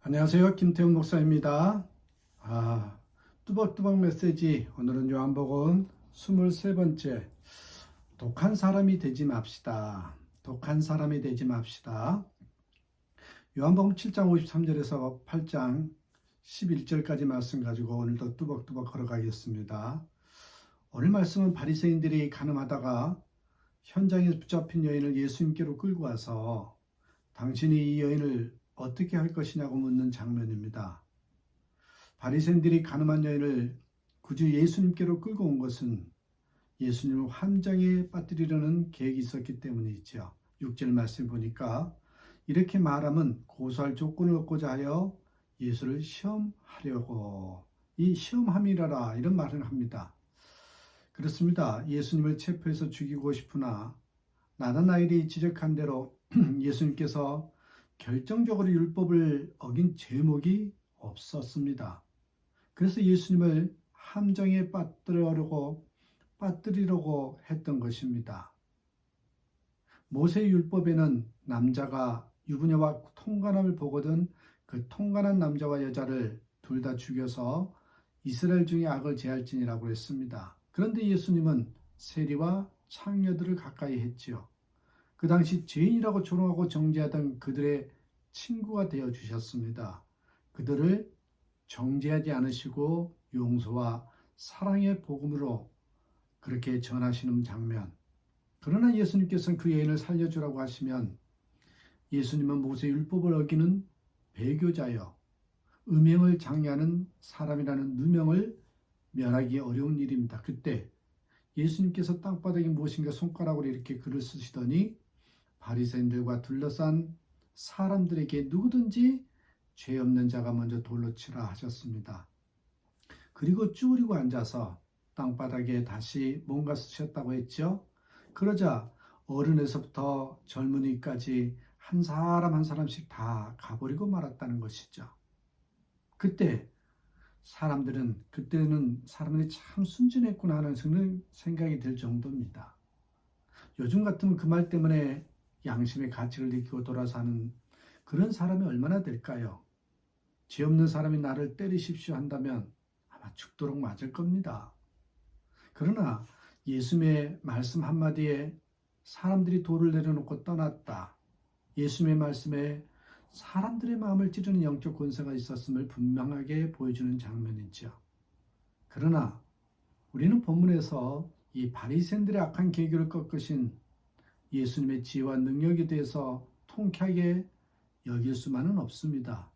안녕하세요. 김태훈 목사입니다. 뚜벅뚜벅 메시지. 오늘은 요한복음 23번째. 독한 사람이 되지 맙시다. 독한 사람이 되지 맙시다. 요한복음 7장 53절에서 8장 11절까지 말씀 가지고 오늘도 뚜벅뚜벅 걸어가겠습니다. 오늘 말씀은 바리새인들이 간음하다가 현장에 붙잡힌 여인을 예수님께로 끌고 와서 당신이 이 여인을 어떻게 할 것이냐고 묻는 장면입니다. 바리새인들이 간음한 여인을 굳이 예수님께로 끌고 온 것은 예수님을 함정에 빠뜨리려는 계획이 있었기 때문이죠. 6절 말씀 보니까 이렇게 말하면 고소할 조건을 얻고자 하여 예수를 시험하려고, 이 시험함이라라 이런 말을 합니다. 그렇습니다. 예수님을 체포해서 죽이고 싶으나 나다나엘이 지적한 대로 예수님께서 결정적으로 율법을 어긴 죄목이 없었습니다. 그래서 예수님을 함정에 빠뜨리려고 했던 것입니다. 모세 율법에는 남자가 유부녀와 통관함을 보거든 그 통관한 남자와 여자를 둘 다 죽여서 이스라엘 중에 악을 제할지니라고 했습니다. 그런데 예수님은 세리와 창녀들을 가까이 했지요. 그 당시 죄인이라고 조롱하고 정죄하던 그들의 친구가 되어 주셨습니다. 그들을 정죄하지 않으시고 용서와 사랑의 복음으로 그렇게 전하시는 장면. 그러나 예수님께서는 그 여인을 살려주라고 하시면 예수님은 모세 율법을 어기는 배교자여 음행을 장려하는 사람이라는 누명을 면하기 어려운 일입니다. 그때 예수님께서 땅바닥에 무엇인가 손가락으로 이렇게 글을 쓰시더니 바리새인들과 둘러싼 사람들에게 누구든지 죄 없는 자가 먼저 돌로 치라 하셨습니다. 그리고 쭈그리고 앉아서 땅바닥에 다시 뭔가 쓰셨다고 했죠. 그러자 어른에서부터 젊은이까지 한 사람 한 사람씩 다 가버리고 말았다는 것이죠. 그때는 사람들이 참 순진했구나 하는 생각이 들 정도입니다. 요즘 같으면 그 말 때문에 양심의 가치를 느끼고 돌아사는 그런 사람이 얼마나 될까요? 죄 없는 사람이 나를 때리십시오 한다면 아마 죽도록 맞을 겁니다. 그러나 예수님의 말씀 한마디에 사람들이 돌을 내려놓고 떠났다. 예수님의 말씀에 사람들의 마음을 찌르는 영적 권세가 있었음을 분명하게 보여주는 장면이죠. 그러나 우리는 본문에서 이 바리새인들의 악한 계교를 꺾으신 예수님의 지혜와 능력에 대해서 통쾌하게 여길 수만은 없습니다.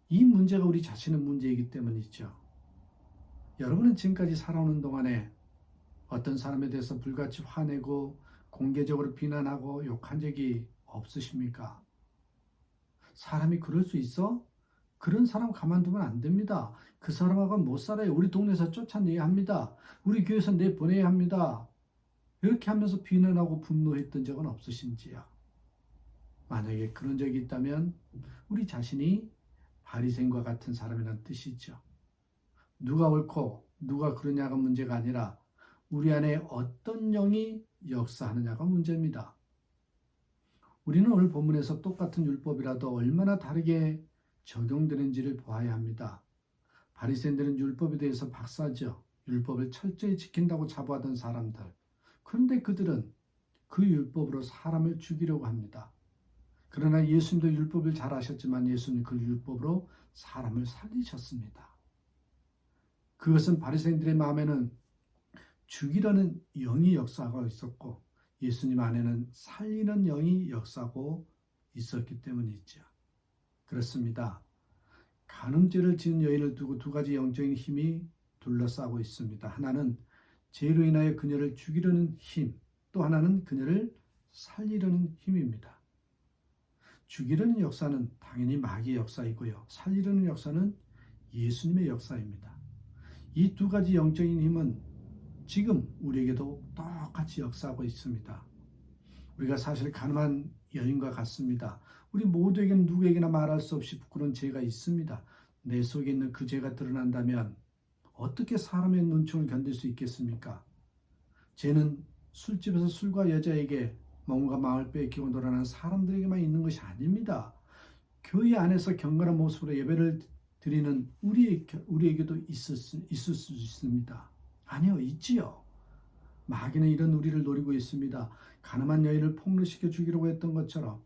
이 문제가 우리 자신의 문제이기 때문이죠. 여러분은 지금까지 살아오는 동안에 어떤 사람에 대해서 불같이 화내고 공개적으로 비난하고 욕한 적이 없으십니까? 사람이 그럴 수 있어? 그런 사람 가만두면 안 됩니다. 그 사람하고는 못 살아요. 우리 동네에서 쫓아내야 합니다. 우리 교회에서 내보내야 합니다. 이렇게 하면서 비난하고 분노했던 적은 없으신지요? 만약에 그런 적이 있다면 우리 자신이 바리새인과 같은 사람이라는 뜻이죠. 누가 옳고 누가 그러냐가 문제가 아니라 우리 안에 어떤 영이 역사하느냐가 문제입니다. 우리는 오늘 본문에서 똑같은 율법이라도 얼마나 다르게 적용되는지를 보아야 합니다. 바리새인들은 율법에 대해서 박사죠. 율법을 철저히 지킨다고 자부하던 사람들. 그런데 그들은 그 율법으로 사람을 죽이려고 합니다. 그러나 예수님도 율법을 잘 아셨지만 예수님 그 율법으로 사람을 살리셨습니다. 그것은 바리새인들의 마음에는 죽이려는 영이 역사하고 있었고 예수님 안에는 살리는 영이 역사하고 있었기 때문이죠. 그렇습니다. 간음죄를 지은 여인을 두고 두 가지 영적인 힘이 둘러싸고 있습니다. 하나는 죄로 인하여 그녀를 죽이려는 힘, 또 하나는 그녀를 살리려는 힘입니다. 죽이려는 역사는 당연히 마귀의 역사이고요. 살리려는 역사는 예수님의 역사입니다. 이 두 가지 영적인 힘은 지금 우리에게도 똑같이 역사하고 있습니다. 우리가 사실 가늠한 여인과 같습니다. 우리 모두에게는 누구에게나 말할 수 없이 부끄러운 죄가 있습니다. 내 속에 있는 그 죄가 드러난다면 어떻게 사람의 눈총을 견딜 수 있겠습니까? 죄는 술집에서 술과 여자에게 몸과 마음을 뺏기고 놀아나는 사람들에게만 있는 것이 아닙니다. 교회 안에서 경건한 모습으로 예배를 드리는 우리에게도 있을 수 있습니다. 아니요, 있지요. 마귀는 이런 우리를 노리고 있습니다. 가늠한 여인을 폭로시켜 주기로 했던 것처럼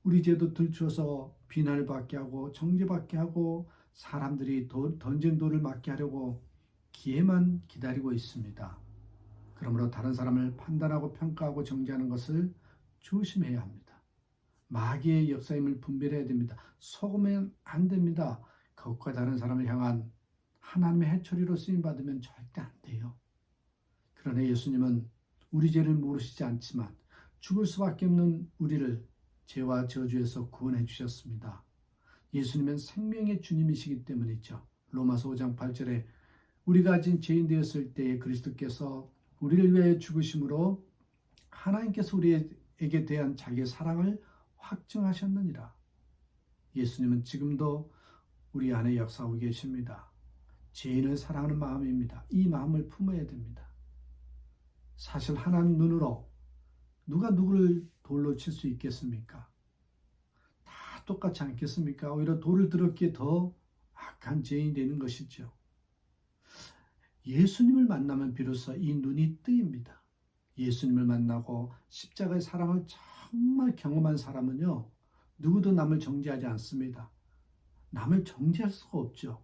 우리 죄도 들추어서 비난을 받게 하고 정죄받게 하고 사람들이 던진 돌을 맞게 하려고 기회만 기다리고 있습니다. 그러므로 다른 사람을 판단하고 평가하고 정죄하는 것을 조심해야 합니다. 마귀의 역사임을 분별해야 됩니다. 속으면 안 됩니다. 그것과 다른 사람을 향한 하나님의 해초리로 쓰임받으면 절대 안 돼요. 그러나 예수님은 우리 죄를 모르시지 않지만 죽을 수밖에 없는 우리를 죄와 저주에서 구원해 주셨습니다. 예수님은 생명의 주님이시기 때문이죠. 로마서 5장 8절에 우리가 아직 죄인 되었을 때에 그리스도께서 우리를 위하여 죽으심으로 하나님께서 우리에게 대한 자기의 사랑을 확증하셨느니라. 예수님은 지금도 우리 안에 역사하고 계십니다. 죄인을 사랑하는 마음입니다. 이 마음을 품어야 됩니다. 사실 하나님 눈으로 누가 누구를 돌로 칠 수 있겠습니까? 다 똑같지 않겠습니까? 오히려 돌을 들었기에 더 악한 죄인이 되는 것이죠. 예수님을 만나면 비로소 이 눈이 뜨입니다. 예수님을 만나고 십자가의 사랑을 정말 경험한 사람은요, 누구도 남을 정죄하지 않습니다. 남을 정죄할 수가 없죠.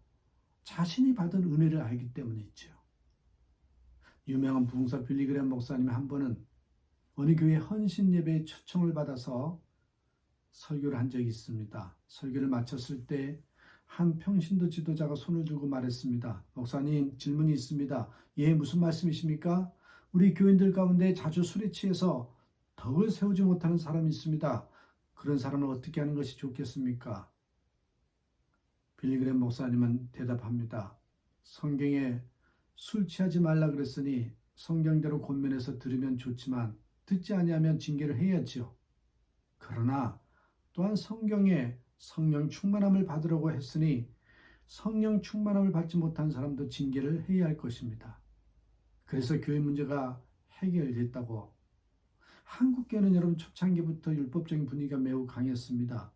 자신이 받은 은혜를 알기 때문이죠. 유명한 부흥사 빌리그램 목사님 한 번은 어느 교회 헌신 예배에 초청을 받아서 설교를 한 적이 있습니다. 설교를 마쳤을 때 한 평신도 지도자가 손을 들고 말했습니다. 목사님, 질문이 있습니다. 예, 무슨 말씀이십니까? 우리 교인들 가운데 자주 술에 취해서 덕을 세우지 못하는 사람이 있습니다. 그런 사람을 어떻게 하는 것이 좋겠습니까? 빌리그램 목사님은 대답합니다. 성경에 술 취하지 말라 그랬으니 성경대로 권면해서 들으면 좋지만 듣지 아니하면 징계를 해야지요. 그러나 또한 성경에 성령 충만함을 받으려고 했으니 성령 충만함을 받지 못한 사람도 징계를 해야 할 것입니다. 그래서 교회 문제가 해결됐다고. 한국교회는 여러분 초창기부터 율법적인 분위기가 매우 강했습니다.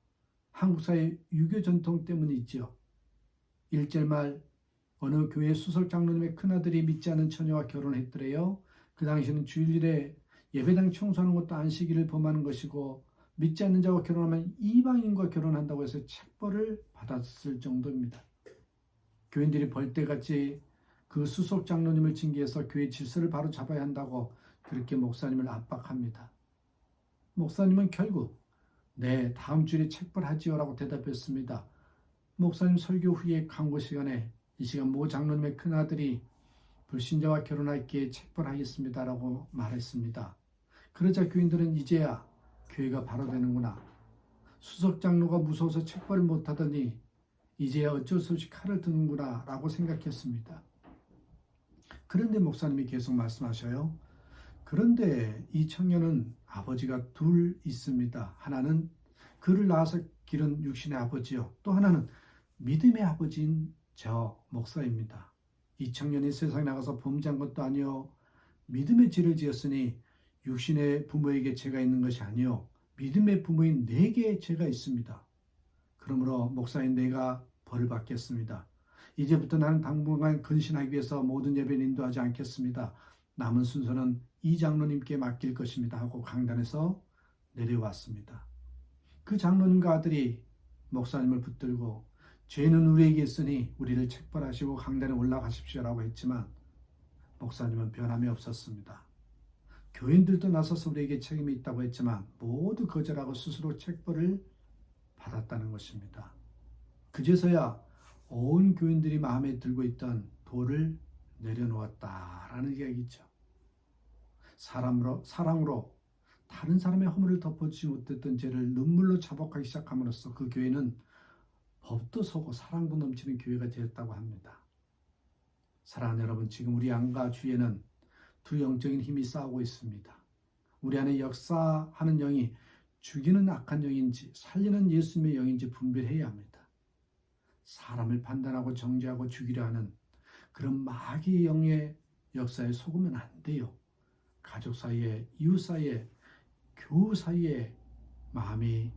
한국 사회 유교 전통 때문이지요. 1절 말 어느 교회 수석 장로님의 큰아들이 믿지 않은 처녀와 결혼했더래요. 그 당시에는 주일에 예배당 청소하는 것도 안식일을 범하는 것이고 믿지 않는 자와 결혼하면 이방인과 결혼한다고 해서 책벌을 받았을 정도입니다. 교인들이 벌떼같이 그 수석 장로님을 징계해서 교회 질서를 바로 잡아야 한다고 그렇게 목사님을 압박합니다. 목사님은 결국 네, 다음 주에 책벌하지요 라고 대답했습니다. 목사님 설교 후에 강고 시간에 이 시간 모 장로님의 큰아들이 불신자와 결혼할기에 책벌하겠습니다 라고 말했습니다. 그러자 교인들은 이제야 교회가 바로 되는구나. 수석 장로가 무서워서 책벌을 못하더니 이제야 어쩔 수 없이 칼을 드는구나 라고 생각했습니다. 그런데 목사님이 계속 말씀하셔요. 그런데 이 청년은 아버지가 둘 있습니다. 하나는 그를 낳아서 기른 육신의 아버지요. 또 하나는 믿음의 아버지인 저 목사입니다. 이 청년이 세상에 나가서 범죄한 것도 아니요. 믿음의 죄를 지었으니 육신의 부모에게 죄가 있는 것이 아니요. 믿음의 부모인 내게 죄가 있습니다. 그러므로 목사인 내가 벌을 받겠습니다. 이제부터 나는 당분간 근신하기 위해서 모든 예배를 인도하지 않겠습니다. 남은 순서는 이 장로님께 맡길 것입니다 하고 강단에서 내려왔습니다. 그 장로님과 아들이 목사님을 붙들고 죄는 우리에게 있으니 우리를 책벌하시고 강단에 올라가십시오라고 했지만 목사님은 변함이 없었습니다. 교인들도 나서서 우리에게 책임이 있다고 했지만 모두 거절하고 스스로 책벌을 받았다는 것입니다. 그제서야 온 교인들이 마음에 들고 있던 돌을 내려놓았다라는 이야기죠. 사랑으로 다른 사람의 허물을 덮어주지 못했던 죄를 눈물로 자복하기 시작함으로써 그 교회는 법도 서고 사랑도 넘치는 교회가 되었다고 합니다. 사랑하는 여러분, 지금 우리 안과 주위에는 두 영적인 힘이 싸우고 있습니다. 우리 안에 역사하는 영이 죽이는 악한 영인지 살리는 예수님의 영인지 분별해야 합니다. 사람을 판단하고 정죄하고 죽이려 하는 그런 마귀의 영의 역사에 속으면 안 돼요. 가족 사이에, 이웃 사이에, 교우 사이에 마음이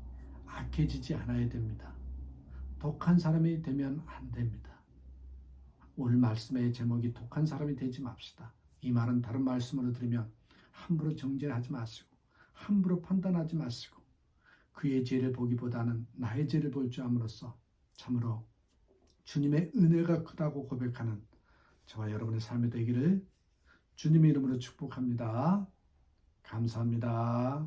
악해지지 않아야 됩니다. 독한 사람이 되면 안 됩니다. 오늘 말씀의 제목이 독한 사람이 되지 맙시다. 이 말은 다른 말씀으로 들으면 함부로 정죄하지 마시고 함부로 판단하지 마시고 그의 죄를 보기보다는 나의 죄를 볼 줄 함으로써 참으로 주님의 은혜가 크다고 고백하는 저와 여러분의 삶이 되기를 주님의 이름으로 축복합니다. 감사합니다.